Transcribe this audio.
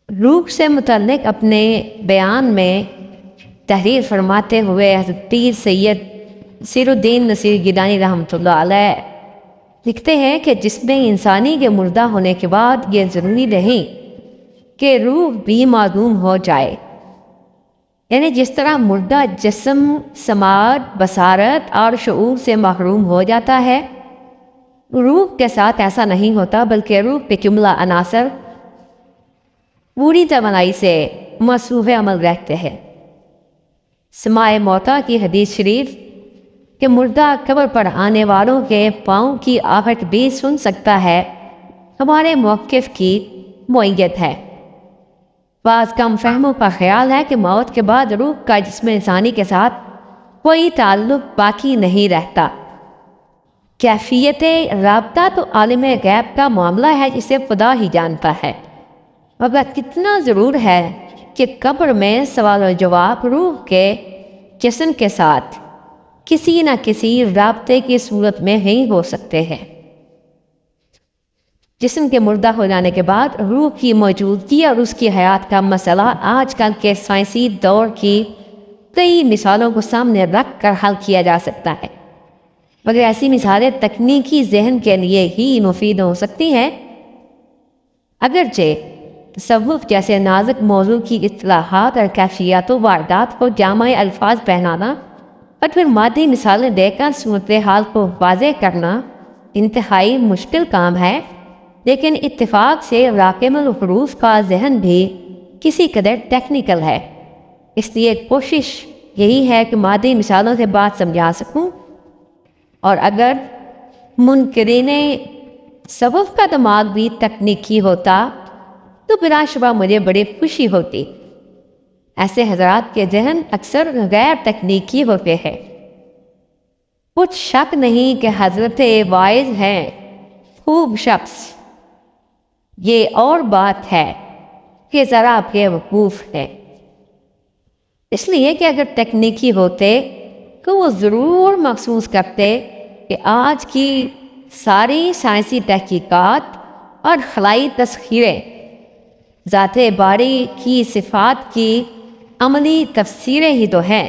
روح سے متعلق اپنے بیان میں تحریر فرماتے ہوئے حضرت پیر سید نصیر الدین نصیر گیلانی رحمۃ اللہ علیہ لکھتے ہیں کہ جسم انسانی کے مردہ ہونے کے بعد یہ ضروری نہیں کہ روح بھی معدوم ہو جائے، یعنی جس طرح مردہ جسم سماعت، بصارت اور شعور سے محروم ہو جاتا ہے، روح کے ساتھ ایسا نہیں ہوتا، بلکہ روح کے جملہ عناصر پوری توانائی سے مصروف عمل رہتے ہیں۔ سماع موتا کی حدیث شریف کہ مردہ قبر پر آنے والوں کے پاؤں کی آہٹ بھی سن سکتا ہے، ہمارے موقف کی معیت ہے۔ بعض کم فہموں کا خیال ہے کہ موت کے بعد روح کا جسم انسانی کے ساتھ کوئی تعلق باقی نہیں رہتا۔ کیفیت رابطہ تو عالم غیب کا معاملہ ہے جسے خدا ہی جانتا ہے، مگر کتنا ضرور ہے کہ قبر میں سوال و جواب روح کے جسم کے ساتھ کسی نہ کسی رابطے کی صورت میں ہی ہو سکتے ہیں۔ جسم کے مردہ ہو جانے کے بعد روح کی موجودگی اور اس کی حیات کا مسئلہ آج کل کے سائنسی دور کی کئی مثالوں کو سامنے رکھ کر حل کیا جا سکتا ہے، مگر ایسی مثالیں تکنیکی ذہن کے لیے ہی مفید ہو سکتی ہیں۔ اگرچہ تصوف جیسے نازک موضوع کی اصطلاحات اور کیفیات و واردات کو جامع الفاظ پہنانا اور پھر مادی مثالیں دے کر صورتحال کو واضح کرنا انتہائی مشکل کام ہے، لیکن اتفاق سے راقم الحروف کا ذہن بھی کسی قدر ٹیکنیکل ہے، اس لیے کوشش یہی ہے کہ مادی مثالوں سے بات سمجھا سکوں، اور اگر منکرین تصوف کا دماغ بھی تکنیکی ہوتا تو بلا شبہ مجھے بڑی خوشی ہوتی۔ ایسے حضرات کے ذہن اکثر غیر تکنیکی ہوتے ہیں۔ کچھ شک نہیں کہ حضرت واعظ ہیں خوب شخص، یہ اور بات ہے کہ ذرا بے وقوف ہے، اس لیے کہ اگر تکنیکی ہوتے تو وہ ضرور محسوس کرتے کہ آج کی ساری سائنسی تحقیقات اور خلائی تسخیریں ذات باری کی صفات کی عملی تفسیریں ہی تو ہیں۔